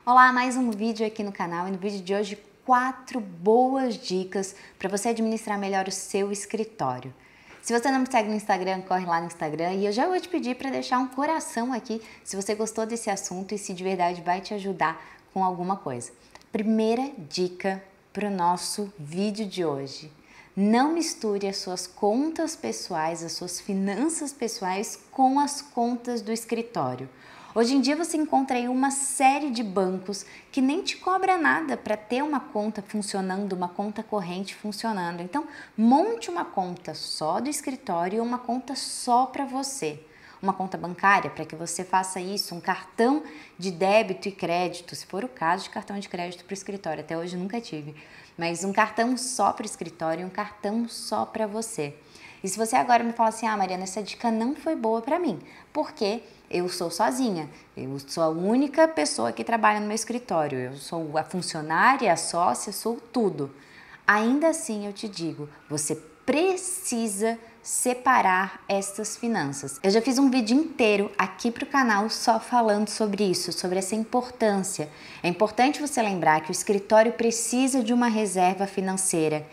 Olá, mais um vídeo aqui no canal e no vídeo de hoje 4 boas dicas para você administrar melhor o seu escritório. Se você não me segue no Instagram, corre lá no Instagram e eu já vou te pedir para deixar um coração aqui se você gostou desse assunto e se de verdade vai te ajudar com alguma coisa. Primeira dica para o nosso vídeo de hoje. Não misture as suas contas pessoais, as suas finanças pessoais com as contas do escritório. Hoje em dia você encontra aí uma série de bancos que nem te cobra nada para ter uma conta funcionando, uma conta corrente funcionando. Então, monte uma conta só do escritório e uma conta só para você. Uma conta bancária para que você faça isso, um cartão de débito e crédito, se for o caso de cartão de crédito para o escritório. Até hoje nunca tive, mas um cartão só para o escritório e um cartão só para você. E se você agora me fala assim, Mariana, essa dica não foi boa para mim, porque eu sou sozinha, eu sou a única pessoa que trabalha no meu escritório, eu sou a funcionária, a sócia, sou tudo. Ainda assim eu te digo, você precisa separar essas finanças. Eu já fiz um vídeo inteiro aqui para o canal só falando sobre isso, sobre essa importância. É importante você lembrar que o escritório precisa de uma reserva financeira.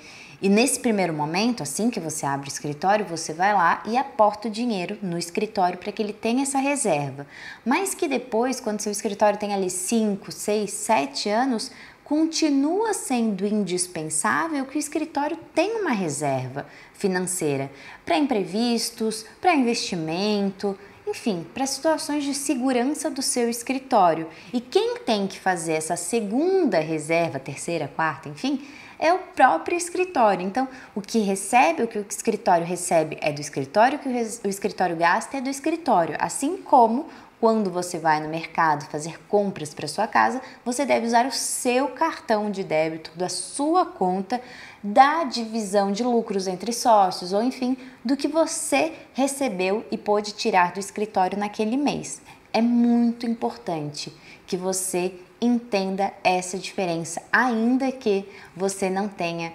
E nesse primeiro momento, assim que você abre o escritório, você vai lá e aporta o dinheiro no escritório para que ele tenha essa reserva. Mas que depois, quando seu escritório tem ali 5, 6, 7 anos, continua sendo indispensável que o escritório tenha uma reserva financeira para imprevistos, para investimento, enfim, para situações de segurança do seu escritório. E quem tem que fazer essa segunda reserva, terceira, quarta, enfim, é o próprio escritório. Então, o que o escritório recebe é do escritório, o que o escritório gasta é do escritório. Assim como quando você vai no mercado fazer compras para sua casa, você deve usar o seu cartão de débito da sua conta, da divisão de lucros entre sócios ou enfim, do que você recebeu e pôde tirar do escritório naquele mês. É muito importante que você entenda essa diferença, ainda que você não tenha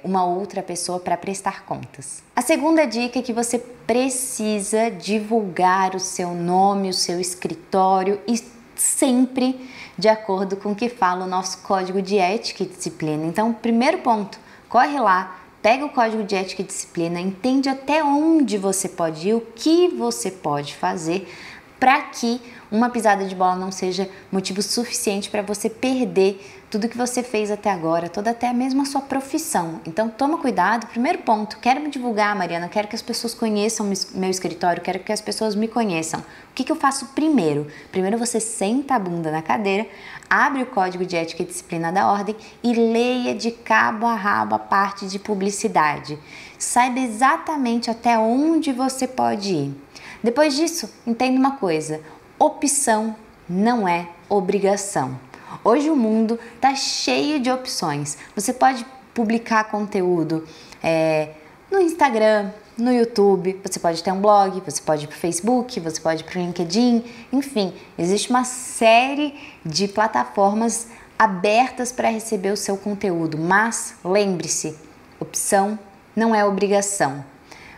uma outra pessoa para prestar contas. A segunda dica é que você precisa divulgar o seu nome, o seu escritório e sempre de acordo com o que fala o nosso código de ética e disciplina. Então, primeiro ponto, corre lá, pega o código de ética e disciplina, entende até onde você pode ir, o que você pode fazer para que uma pisada de bola não seja motivo suficiente para você perder tudo que você fez até agora, toda até mesmo a sua profissão. Então toma cuidado. Primeiro ponto, quero me divulgar, Mariana, quero que as pessoas conheçam meu escritório, quero que as pessoas me conheçam. O que eu faço primeiro? Primeiro você senta a bunda na cadeira, abre o código de ética e disciplina da ordem e leia de cabo a rabo a parte de publicidade. Saiba exatamente até onde você pode ir. Depois disso, entenda uma coisa, opção não é obrigação. Hoje o mundo está cheio de opções. Você pode publicar conteúdo no Instagram, no YouTube, você pode ter um blog, você pode ir para o Facebook, você pode ir para o LinkedIn, enfim, existe uma série de plataformas abertas para receber o seu conteúdo, mas lembre-se, opção não é obrigação.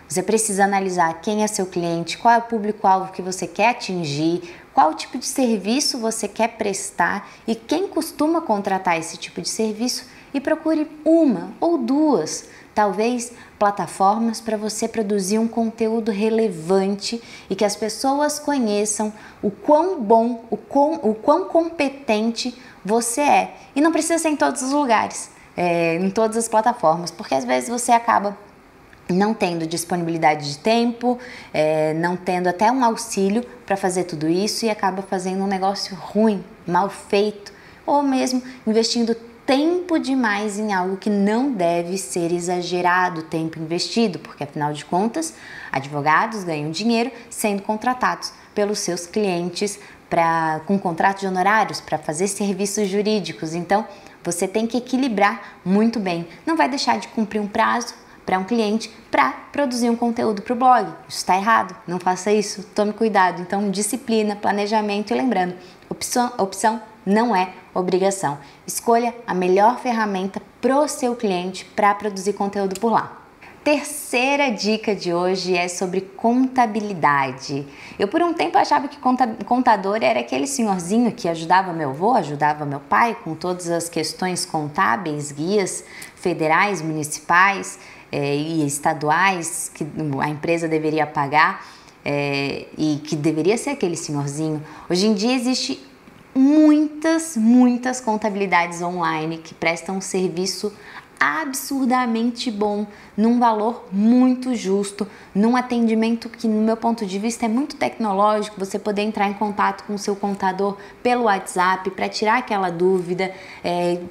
Você precisa analisar quem é seu cliente, qual é o público-alvo que você quer atingir, qual tipo de serviço você quer prestar e quem costuma contratar esse tipo de serviço e procure uma ou duas, talvez, plataformas para você produzir um conteúdo relevante e que as pessoas conheçam o quão bom, o quão competente você é. E não precisa ser em todos os lugares, em todas as plataformas, porque às vezes você acaba não tendo disponibilidade de tempo, não tendo até um auxílio para fazer tudo isso e acaba fazendo um negócio ruim, mal feito, ou mesmo investindo tempo demais em algo que não deve ser exagerado o tempo investido, porque afinal de contas, advogados ganham dinheiro sendo contratados pelos seus clientes com contrato de honorários para fazer serviços jurídicos. Então, você tem que equilibrar muito bem. Não vai deixar de cumprir um prazo para um cliente para produzir um conteúdo para o blog. Isso está errado, não faça isso, tome cuidado. Então, disciplina, planejamento e lembrando, opção não é obrigação. Escolha a melhor ferramenta para o seu cliente para produzir conteúdo por lá. Terceira dica de hoje é sobre contabilidade. Eu por um tempo achava que contador era aquele senhorzinho que ajudava meu avô, ajudava meu pai com todas as questões contábeis, guias federais, municipais e estaduais que a empresa deveria pagar e que deveria ser aquele senhorzinho. Hoje em dia existe muitas contabilidades online que prestam um serviço absurdamente bom, num valor muito justo, num atendimento que, no meu ponto de vista, é muito tecnológico. Você poder entrar em contato com o seu contador pelo WhatsApp para tirar aquela dúvida,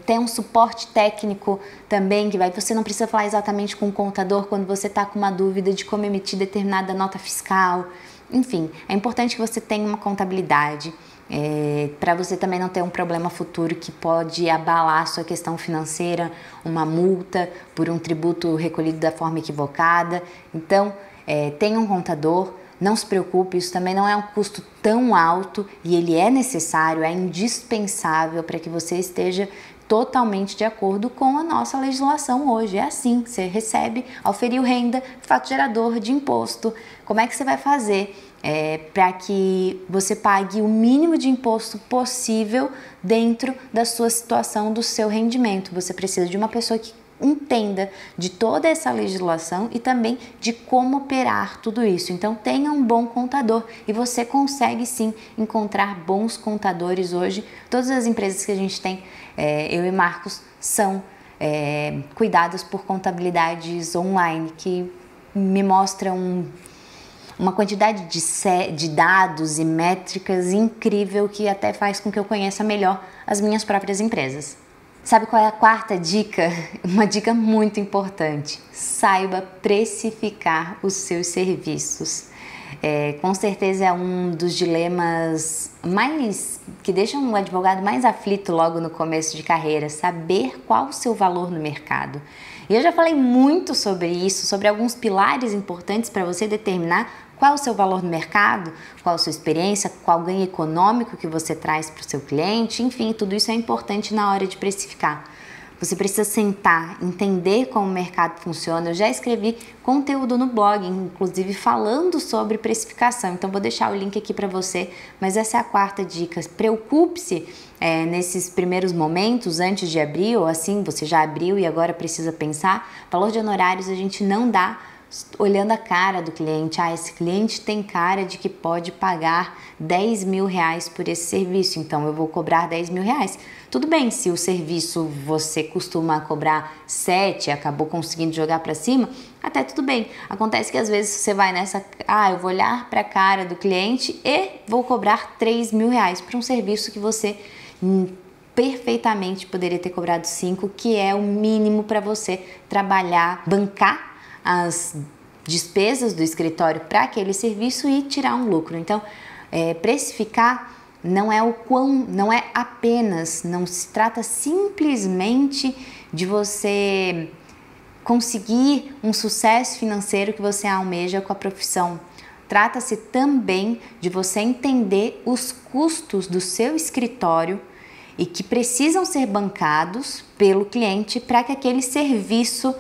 tem um suporte técnico também, você não precisa falar exatamente com o contador quando você está com uma dúvida de como emitir determinada nota fiscal. Enfim, é importante que você tenha uma contabilidade, para você também não ter um problema futuro que pode abalar a sua questão financeira, uma multa por um tributo recolhido da forma equivocada. Então, tenha um contador, não se preocupe, isso também não é um custo tão alto e ele é necessário, é indispensável para que você esteja totalmente de acordo com a nossa legislação hoje. É assim, você recebe, auferiu renda, fato gerador de imposto. Como é que você vai fazer para que você pague o mínimo de imposto possível dentro da sua situação, do seu rendimento? Você precisa de uma pessoa que entenda de toda essa legislação e também de como operar tudo isso. Então tenha um bom contador e você consegue sim encontrar bons contadores hoje. Todas as empresas que a gente tem, eu e Marcos, são cuidadas por contabilidades online que me mostram uma quantidade de dados e métricas incrível que até faz com que eu conheça melhor as minhas próprias empresas. Sabe qual é a quarta dica? Uma dica muito importante. Saiba precificar os seus serviços. Com certeza é um dos dilemas que deixam o advogado mais aflito logo no começo de carreira, saber qual o seu valor no mercado. E eu já falei muito sobre isso, sobre alguns pilares importantes para você determinar qual o seu valor no mercado, qual a sua experiência, qual o ganho econômico que você traz para o seu cliente, enfim, tudo isso é importante na hora de precificar. Você precisa sentar, entender como o mercado funciona. Eu já escrevi conteúdo no blog, inclusive falando sobre precificação, então vou deixar o link aqui para você, mas essa é a quarta dica. Preocupe-se nesses primeiros momentos, antes de abrir, ou assim, você já abriu e agora precisa pensar. Valor de honorários a gente não dá olhando a cara do cliente. Esse cliente tem cara de que pode pagar 10 mil reais por esse serviço, então eu vou cobrar 10 mil reais. Tudo bem, se o serviço você costuma cobrar 7, acabou conseguindo jogar para cima, até tudo bem. Acontece que às vezes você vai nessa, eu vou olhar para a cara do cliente e vou cobrar 3 mil reais por um serviço que você perfeitamente poderia ter cobrado 5, que é o mínimo para você trabalhar, bancar as despesas do escritório para aquele serviço e tirar um lucro. Então, precificar não se trata simplesmente de você conseguir um sucesso financeiro que você almeja com a profissão. Trata-se também de você entender os custos do seu escritório e que precisam ser bancados pelo cliente para que aquele serviço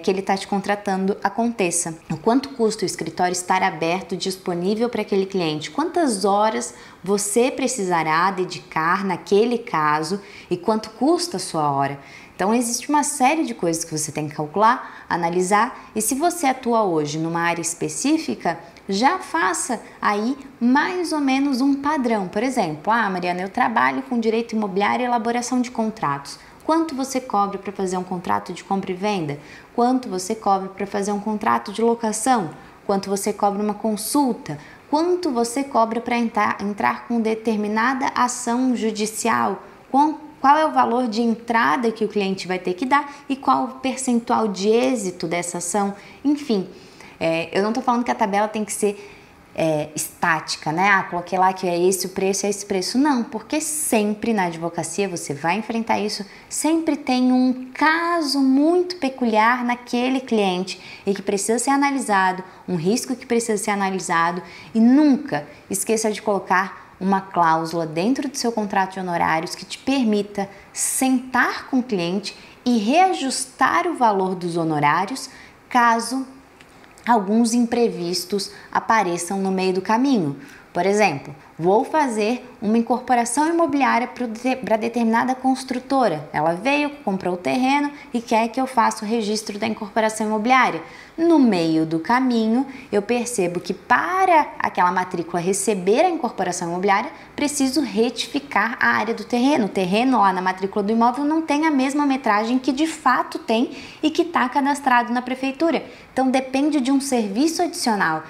que ele está te contratando aconteça. O quanto custa o escritório estar aberto, disponível para aquele cliente? Quantas horas você precisará dedicar naquele caso e quanto custa a sua hora? Então existe uma série de coisas que você tem que calcular, analisar, e se você atua hoje numa área específica, já faça aí mais ou menos um padrão. Por exemplo, Mariana, eu trabalho com direito imobiliário e elaboração de contratos. Quanto você cobra para fazer um contrato de compra e venda? Quanto você cobra para fazer um contrato de locação? Quanto você cobra uma consulta? Quanto você cobra para entrar com determinada ação judicial? Qual é o valor de entrada que o cliente vai ter que dar e qual o percentual de êxito dessa ação? Enfim, eu não estou falando que a tabela tem que ser estática, né? Coloquei lá que é esse o preço, é esse preço. Não, porque sempre na advocacia você vai enfrentar isso, sempre tem um caso muito peculiar naquele cliente e que precisa ser analisado, um risco que precisa ser analisado, e nunca esqueça de colocar uma cláusula dentro do seu contrato de honorários que te permita sentar com o cliente e reajustar o valor dos honorários caso alguns imprevistos apareçam no meio do caminho. Por exemplo, vou fazer uma incorporação imobiliária para determinada construtora. Ela veio, comprou o terreno e quer que eu faça o registro da incorporação imobiliária. No meio do caminho, eu percebo que para aquela matrícula receber a incorporação imobiliária, preciso retificar a área do terreno. O terreno lá na matrícula do imóvel não tem a mesma metragem que de fato tem e que está cadastrado na prefeitura. Então depende de um serviço adicional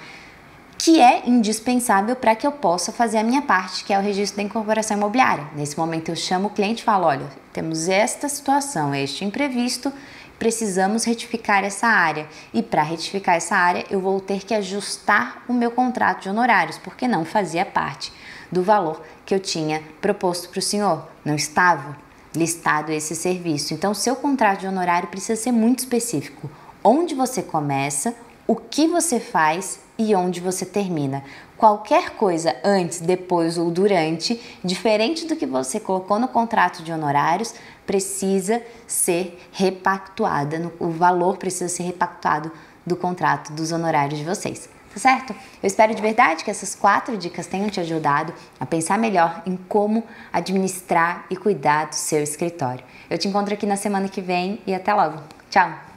que é indispensável para que eu possa fazer a minha parte, que é o registro da incorporação imobiliária. Nesse momento eu chamo o cliente e falo, olha, temos esta situação, este imprevisto, precisamos retificar essa área. E para retificar essa área, eu vou ter que ajustar o meu contrato de honorários, porque não fazia parte do valor que eu tinha proposto para o senhor. Não estava listado esse serviço. Então, o seu contrato de honorário precisa ser muito específico. Onde você começa, o que você faz e onde você termina. Qualquer coisa antes, depois ou durante, diferente do que você colocou no contrato de honorários, precisa ser repactuada, o valor precisa ser repactuado do contrato dos honorários de vocês. Tá certo? Eu espero de verdade que essas 4 dicas tenham te ajudado a pensar melhor em como administrar e cuidar do seu escritório. Eu te encontro aqui na semana que vem e até logo. Tchau!